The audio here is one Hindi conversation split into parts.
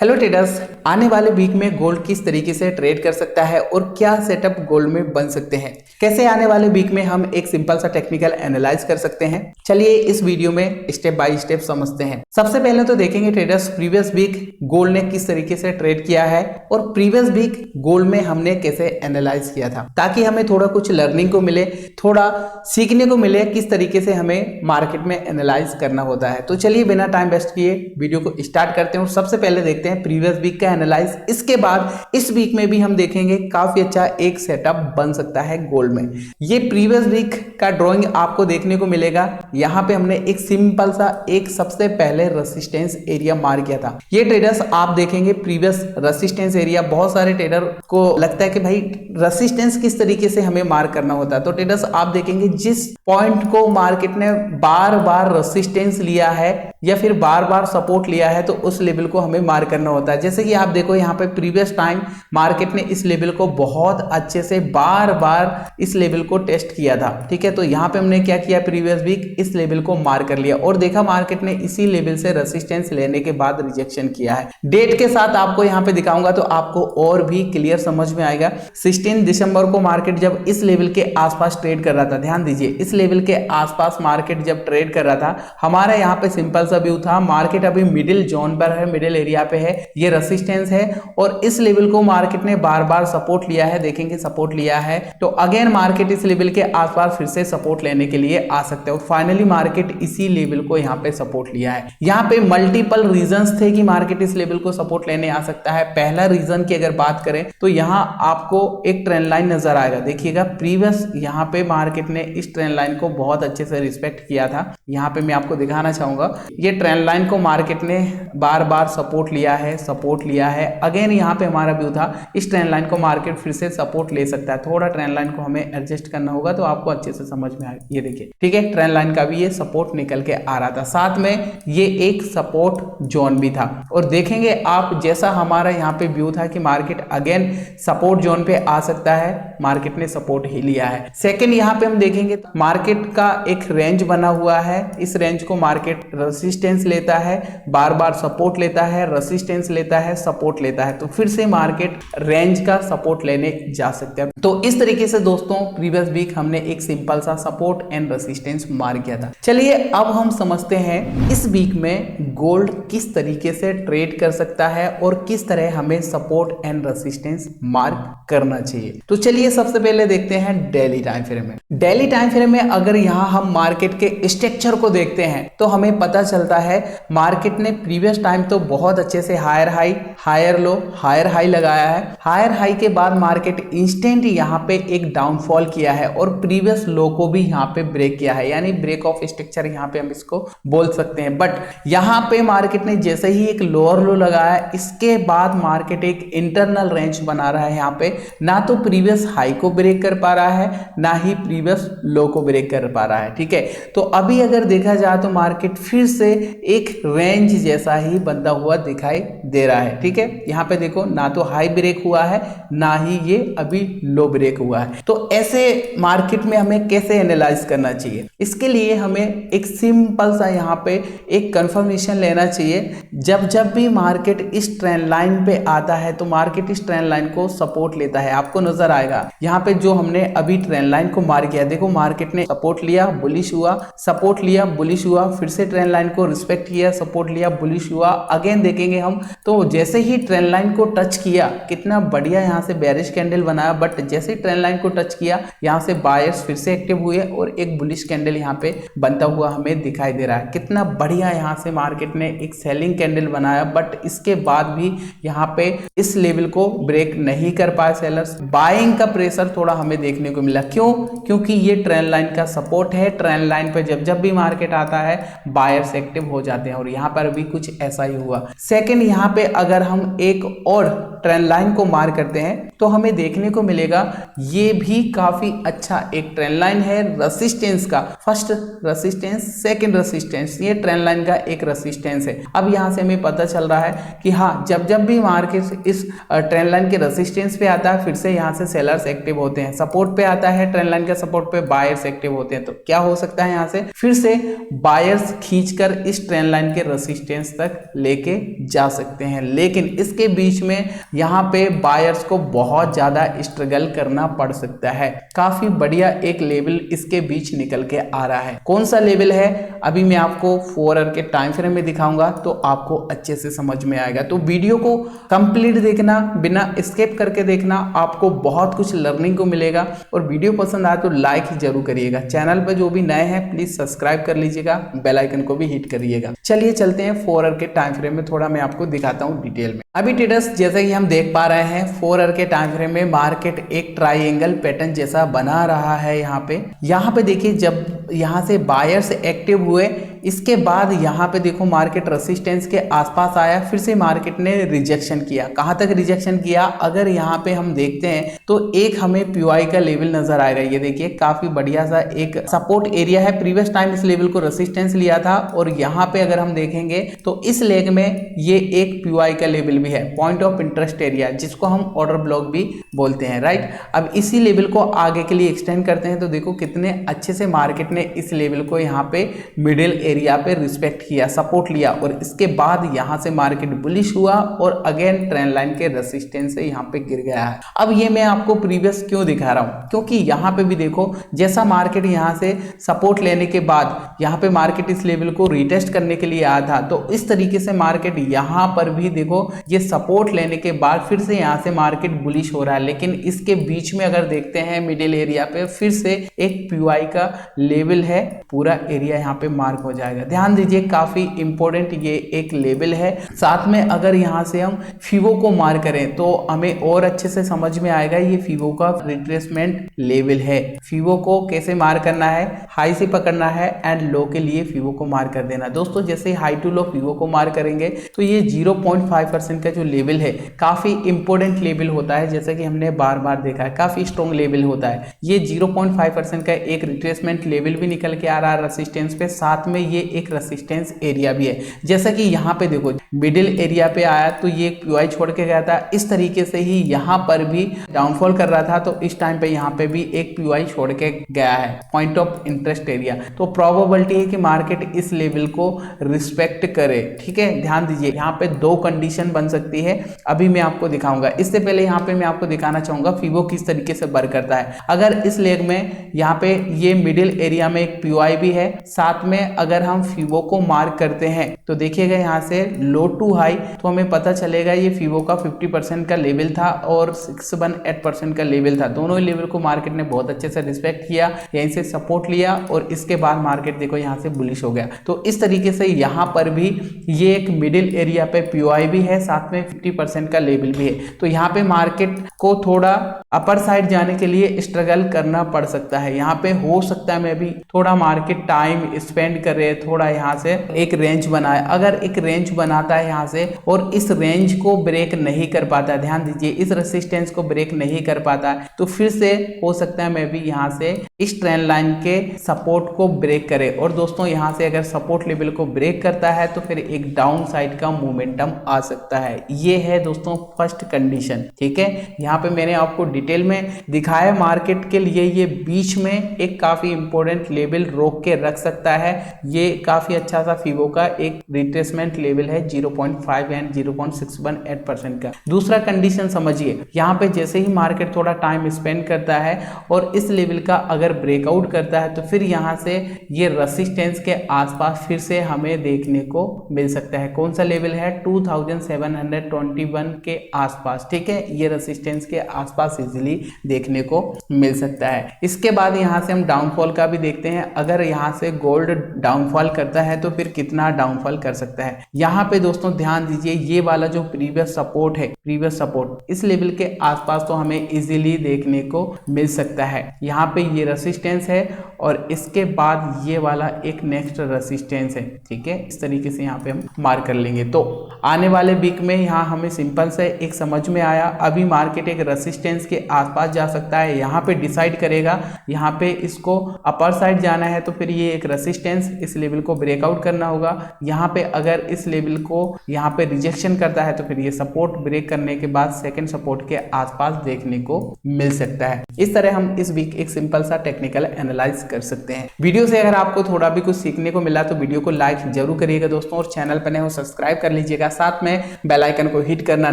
हेलो ट्रेडर्स, आने वाले वीक में गोल्ड किस तरीके से ट्रेड कर सकता है और क्या सेटअप गोल्ड में बन सकते हैं, कैसे आने वाले वीक में हम एक सिंपल सा टेक्निकल एनालाइज कर सकते हैं। चलिए इस वीडियो में स्टेप बाय स्टेप समझते हैं। सबसे पहले तो देखेंगे ट्रेडर्स प्रीवियस वीक गोल्ड ने किस तरीके से ट्रेड किया है और प्रीवियस वीक गोल्ड में हमने कैसे एनालाइज किया था, ताकि हमें थोड़ा कुछ लर्निंग को मिले, थोड़ा सीखने को मिले किस तरीके से हमें मार्केट में एनालाइज करना होता है। तो चलिए बिना टाइम वेस्ट किए वीडियो को स्टार्ट करते हैं और सबसे पहले देखते हैं प्रीवियस वीक का एनालाइज। इसके बाद इस वीक में भी हम देखेंगे काफी अच्छा एक सेटअप बन सकता है गोल्ड में। ये प्रीवियस वीक का ड्राइंग आपको देखने को मिलेगा। यहां पे हमने एक सिंपल सा एक सबसे पहले रेजिस्टेंस एरिया मार किया था। ये ट्रेडर्स आप देखेंगे प्रीवियस रेजिस्टेंस एरिया, बहुत सारे ट्रेडर को लगता है कि भाई रेजिस्टेंस किस तरीके से हमें मार करना होता है। तो ट्रेडर्स आप देखेंगे जिस पॉइंट को मार्केट ने बार बार रेजिस्टेंस लिया है या फिर बार बार सपोर्ट लिया है, तो उस लेवल को हमें मार करना होता है। जैसे कि आप देखो यहाँ पे प्रीवियस टाइम मार्केट ने इस लेवल को बहुत अच्छे से बार बार इस लेवल को टेस्ट किया था, ठीक है। तो यहाँ पे हमने क्या किया, प्रीवियस वीक इस लेवल को मार कर लिया और देखा मार्केट ने इसी लेवल से रेजिस्टेंस लेने के बाद रिजेक्शन किया है। डेट के साथ आपको यहाँ पे दिखाऊंगा तो आपको और भी क्लियर समझ में आएगा। 16 दिसंबर को मार्केट जब इस लेवल के आसपास ट्रेड कर रहा था, ध्यान दीजिए इस लेवल के आसपास मार्केट जब ट्रेड कर रहा था, हमारा यहाँ पे सिंपल सा व्यू था। मार्केट अभी मिडिल जोन पर है, मिडिल एरिया पे है, ये रेजिस्टेंस है और इस लेवल को मार्केट ने बार बार सपोर्ट लिया है। देखेंगे सपोर्ट लिया है तो अगेन मार्केट इस लेवल के आसपास फिर से सपोर्ट लेने के लिए आ सकते हैं और फाइनली मार्केट इसी लेवल को यहाँ पे सपोर्ट लिया है। यहाँ पे मल्टीपल रीजंस थे कि मार्केट इस लेवल को सपोर्ट लेने आ सकता है। पहला रीजन की अगर बात करें तो यहाँ आपको एक ट्रेंड लाइन नजर आएगा। देखिएगा प्रीवियस यहाँ पे मार्केट ने इस ट्रेंड लाइन को बहुत अच्छे से रिस्पेक्ट किया था। यहाँ पे मैं आपको दिखाना चाहूंगा, ये ट्रेंड लाइन को मार्केट ने बार बार सपोर्ट लिया है, सपोर्ट लिया है। अगेन यहाँ पे हमारा व्यू था इस ट्रेंड लाइन को मार्केट फिर से सपोर्ट ले सकता है। थोड़ा ट्रेंड लाइन को हमें एडजस्ट करना होगा तो आपको अच्छे से समझ में आएगा। ये देखिए, ठीक है, ट्रेंड लाइन का भी ये सपोर्ट निकल के आ रहा था, साथ में ये एक सपोर्ट जोन भी था। और देखेंगे आप जैसा हमारा यहाँ पे व्यू था कि मार्केट अगेन सपोर्ट जोन पे आ सकता है, मार्केट ने सपोर्ट ही लिया है। सेकेंड यहाँ पे हम देखेंगे मार्केट का एक रेंज बना हुआ है। इस रेंज को मार्केट रेजिस्टेंस लेता है, बार बार सपोर्ट लेता है, रेजिस्टेंस लेता है, सपोर्ट लेता है, तो फिर से मार्केट रेंज का सपोर्ट लेने जा सकते हैं। तो इस तरीके से दोस्तों प्रीवियस वीक हमने एक सिंपल सा सपोर्ट एंड रेजिस्टेंस मार किया था। चलिए अब हम समझते हैं इस वीक में गोल्ड किस तरीके से ट्रेड कर सकता है और किस तरह हमें सपोर्ट एंड रेजिस्टेंस मार्क करना चाहिए। तो चलिए सबसे पहले देखते हैं डेली टाइम फ्रेम में। डेली टाइम फ्रेम में अगर यहाँ हम मार्केट के स्ट्रक्चर को देखते हैं तो हमें पता चलता है मार्केट ने प्रीवियस टाइम तो बहुत अच्छे से higher high, higher low, higher high लगाया है। हायर हाई के बाद मार्केट इंस्टेंट यहाँ पे एक डाउनफॉल किया है और प्रीवियस लो को भी यहाँ पे ब्रेक किया है, यानी ब्रेक ऑफ स्ट्रक्चर यहाँ पे हम इसको बोल सकते हैं। बट यहाँ पे मार्केट ने जैसे ही एक लोअर लो लगाया, इसके बाद मार्केट एक इंटरनल रेंज बना रहा है। यहाँ पे ना तो प्रीवियस हाई को ब्रेक कर पा रहा है, ना ही प्रीवियस लो को ब्रेक कर पा रहा है, ठीक है। तो अभी अगर देखा जाए तो मार्केट फिर से एक रेंज जैसा ही बनता हुआ दिखाई दे रहा है, ठीक है। यहाँ पे देखो ना तो हाई ब्रेक हुआ है, ना ही ये अभी लो ब्रेक हुआ है। तो ऐसे मार्केट में हमें कैसे एनालाइज करना चाहिए, इसके लिए हमें एक सिंपल सा यहाँ पे एक कंफर्मेशन लेना चाहिए। जब जब भी मार्केट इस ट्रेंड लाइन पे आता है तो मार्केट इस ट्रेंड लाइन को सपोर्ट लेता है। आपको नजर आएगा यहाँ पे जो हमने अभी ट्रेंड लाइन को मार किया, देखो मार्केट ने सपोर्ट लिया, बुलिश हुआ, सपोर्ट लिया, बुलिश हुआ, फिर से ट्रेंड लाइन को रिस्पेक्ट किया, सपोर्ट लिया, बुलिश हुआ। अगेन देखेंगे हम तो जैसे ही ट्रेंड लाइन को टच किया, कितना बढ़िया यहाँ से बेरिश कैंडल बनाया, बट जैसे ही ट्रेंड लाइन को टच किया यहाँ से बायर्स फिर से एक्टिव हुए और एक बुलिश कैंडल यहाँ पे बनता हुआ हमें दिखाई दे रहा है। कितना बढ़िया यहाँ से मार्केट ने एक सेलिंग कैंडल बनाया, बट इसके बाद भी यहाँ पे इस लेवल को ब्रेक नहीं कर पाए सेलर्स। बाइंग का प्रेशर थोड़ा हमें देखने को मिला, क्यों? क्योंकि ये ट्रेंड लाइन का सपोर्ट है। ट्रेंड लाइन पे जब जब भी मार्केट आता है बायर्स एक्टिव हो जाते हैं और यहाँ पर भी कुछ ऐसा ही हुआ। सेकंड यहाँ पे अगर हम एक और ट्रेंड लाइन को मार करते हैं तो हमें देखने को मिलेगा ये भी काफी अच्छा एक ट्रेंड लाइन है रेजिस्टेंस का। फर्स्ट रेजिस्टेंस, सेकंड रेजिस्टेंस, ये ट्रेंड लाइन का एक रेजिस्टेंस है। अब यहाँ से हमें पता चल रहा है कि हाँ, जब जब भी मार्केट इस ट्रेंड लाइन के रेजिस्टेंस पे आता है फिर से यहाँ से सेलर्स एक्टिव होते हैं, सपोर्ट पे आता है ट्रेंड लाइन के सपोर्ट पे बायर्स एक्टिव होते हैं। तो क्या हो सकता है यहाँ से फिर से बायर्स खींचकर इस ट्रेंड लाइन के रेजिस्टेंस तक लेके जा सकते हैं। लेकिन इसके बीच में यहाँ पे बायर्स को बहुत ज्यादा स्ट्रगल करना पड़ सकता है। काफी बढ़िया एक लेवल इसके बीच निकल के आ रहा है। कौन सा लेवल है अभी मैं आपको 4 आवर के टाइम फ्रेम में दिखाऊंगा तो आपको अच्छे से समझ में आएगा। तो वीडियो को कंप्लीट देखना, बिना स्किप करके देखना, आपको बहुत कुछ लर्निंग को मिलेगा। और वीडियो पसंद आए तो लाइक जरूर करिएगा। चैनल पर जो भी नए हैं प्लीज सब्सक्राइब कर लीजिएगा, बेल आइकन को भी हिट करिएगा। चलिए चलते हैं 4 आवर के टाइम फ्रेम में, थोड़ा मैं आपको दिखाता हूं डिटेल में। अभी ट्रेडर्स जैसा कि हम देख पा रहे हैं 4 आवर के टाइम फ्रेम में मार्केट एक ट्राइंगल पैटर्न जैसा बना रहा है। यहाँ पे देखिए जब यहाँ से बायर्स एक्टिव हुए, इसके बाद यहाँ पे देखो मार्केट रेजिस्टेंस के आसपास आया, फिर से मार्केट ने रिजेक्शन किया। कहाँ तक रिजेक्शन किया अगर यहाँ पे हम देखते हैं तो एक हमें पीओआई का लेवल नजर आएगा। ये देखिए काफी बढ़िया सा एक सपोर्ट एरिया है। प्रीवियस टाइम इस लेवल को रेजिस्टेंस लिया था और यहाँ पे अगर हम देखेंगे तो इस लेग में ये एक पीओआई का लेवल भी है, पॉइंट ऑफ इंटरेस्ट एरिया, जिसको हम ऑर्डर ब्लॉक भी बोलते हैं, राइट। अब इसी लेवल को आगे के लिए एक्सटेंड करते हैं तो देखो कितने अच्छे से मार्केट ने इस लेवल को यहाँ पे मिडिल एरिया पे रिस्पेक्ट किया, सपोर्ट लिया और इसके बाद यहाँ से मार्केट बुलिश हुआ और अगेन ट्रेंड लाइन के रेजिस्टेंस से यहाँ पे गिर गया है। अब ये मैं आपको प्रीवियस क्यों दिखा रहा हूँ, क्योंकि यहाँ पे भी देखो जैसा मार्केट यहाँ से सपोर्ट लेने के बाद यहाँ पे मार्केट इस लेवल को रिटेस्ट करने के लिए आया था, तो इस तरीके से मार्केट यहाँ पर भी देखो ये सपोर्ट लेने के बाद फिर से यहाँ से मार्केट बुलिश हो रहा है। लेकिन इसके बीच में अगर देखते हैं मिडिल एरिया पे फिर से एक पीओआई का लेवल है, पूरा एरिया यहाँ पे मार्क हो जाएगा। ध्यान दीजिए काफी इंपॉर्टेंट ये एक लेवल है। साथ में अगर यहाँ से हम फीवो को मार्क करें तो हमें और अच्छे से समझ में आएगा ये फीवो का रिट्रेसमेंट लेवल है। फीवो को कैसे मार्क करना है, हाई से पकड़ना है एंड लो के लिए फीवो को मार्क कर देना। दोस्तों जैसे हाई टू लो फीवो को मार्क करेंगे तो ये 0.5% का जो लेवल है काफी इंपॉर्टेंट लेवल होता है, जैसा कि हमने बार बार देखा है, काफी स्ट्रॉन्ग लेवल होता है। ये 0.5% का एक रिट्रेसमेंट लेवल भी निकल के आ रहा है रेजिस्टेंस पे, साथ में ये एक रेजिस्टेंस एरिया भी है। जैसा कि यहाँ पे देखो मिडिल एरिया पे आया तो ये पीओआई छोड़ के गया था, इस तरीके से ही यहाँ पर भी डाउनफॉल कर रहा था तो इस टाइम पे यहाँ पे भी एक पीओआई छोड़ के गया है, पॉइंट ऑफ इंटरेस्ट एरिया। तो प्रोबेबिलिटी है कि मार्केट इस लेवल को रिस्पेक्ट करे, ठीक है। ध्यान दीजिए यहाँ पे 2 कंडीशन बन सकती है, अभी मैं आपको दिखाऊंगा। इससे पहले यहाँ पे मैं आपको दिखाना चाहूंगा फीवो किस तरीके से वर्क करता है। अगर इस लेग में यहाँ पे ये मिडिल एरिया में एक पीओआई भी है, साथ में अगर हम फीवो को मार्क करते हैं तो देखिएगा यहाँ से लो टू हाई तो हमें पता चलेगा ये फीवो का 50% का लेवल था और 618% का लेवल था। दोनों ही लेवल को मार्केट ने बहुत अच्छे से रिस्पेक्ट किया, यहीं से सपोर्ट लिया और इसके बाद मार्केट देखो यहाँ से बुलिश हो गया। तो इस तरीके से यहाँ पर भी ये एक मिडिल एरिया पे पीओआई भी है, साथ में 50% का लेवल भी है। तो यहाँ पे मार्केट को थोड़ा अपर साइड जाने के लिए स्ट्रगल करना पड़ सकता है। यहाँ पे हो सकता है मैं भी थोड़ा मार्केट टाइम स्पेंड करे, थोड़ा यहाँ से एक रेंज बनाए। अगर एक रेंज बनाता है यहाँ से और इस रेंज को ब्रेक नहीं कर पाता, ध्यान दीजिए इस रेसिस्टेंस को ब्रेक नहीं कर पाता तो फिर से हो सकता है मैं भी यहाँ से इस ट्रेंड लाइन के सपोर्ट को ब्रेक करे। और दोस्तों यहाँ से अगर सपोर्ट लेवल को ब्रेक करता है तो फिर एक डाउन साइड का मोमेंटम आ सकता है। ये है दोस्तों फर्स्ट कंडीशन, ठीक है। यहाँ पे मैंने आपको डिटेल में दिखाया मार्केट के लिए ये बीच में एक काफी इंपॉर्टेंट लेवल रोक के रख सकता है। ये काफी अच्छा सा फीवो का एक रिट्रेसमेंट लेवल है 0.5 एंड 0.618% का। दूसरा कंडीशन समझिए, यहाँ पे जैसे ही मार्केट थोड़ा टाइम स्पेंड करता है और इस लेवल का अगर ब्रेकआउट करता है तो फिर यहाँ से ये रेजिस्टेंस के आसपास फिर से हमें देखने को मिल सकता है। कौन सा लेवल है, 2721 के आसपास, ठीक है। ये रेजिस्टेंस के आसपास इजीली देखने को मिल सकता है। इसके बाद यहाँ से हम डाउनफॉल का भी देखते हैं। अगर यहाँ से गोल्ड डाउनफॉल करता है तो फिर कितना डाउनफॉल कर सकता है। यहाँ पे दोस्तों ध्यान दीजिए ये वाला जो प्रीवियस सपोर्ट है, प्रीवियस सपोर्ट इस लेवल के आसपास तो हमें इजीली देखने को मिल सकता है। यहाँ पे ये रेजिस्टेंस है और इसके बाद ये वाला एक नेक्स्ट रेजिस्टेंस है, ठीक है। इस तरीके से यहाँ पे हम मार्क कर लेंगे। तो आने वाले वीक में यहाँ हमें सिंपल से एक समझ में आया, अभी मार्केट एक रेजिस्टेंस के आसपास जा सकता है, यहाँ पे डिसाइड करेगा। यहाँ पे इसको अपर साइड जाना है तो फिर ये एक रेजिस्टेंस, इस इस लेवल को ब्रेकआउट करना होगा। यहाँ पे अगर इस लेवल को यहाँ पे रिजेक्शन करता है तो फिर ये सपोर्ट ब्रेक करने के बाद सेकंड सपोर्ट के आसपास देखने को मिल सकता है। इस तरह हम इस वीक एक सिंपल सा टेक्निकल एनालाइज कर सकते हैं। वीडियो से अगर आपको थोड़ा भी कुछ सीखने को मिला तो वीडियो को लाइक जरूर करिएगा दोस्तों, और चैनल पर नए हो सब्सक्राइब कर लीजिएगा, साथ में बेल आइकन को हिट करना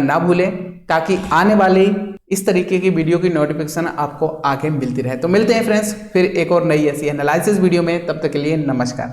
ना भूलें ताकि आने वाली इस तरीके की वीडियो की नोटिफिकेशन आपको आगे मिलती रहे। तो मिलते हैं फ्रेंड्स फिर एक और नई ऐसी एनालिसिस वीडियो में, तब तक के लिए नमस्कार।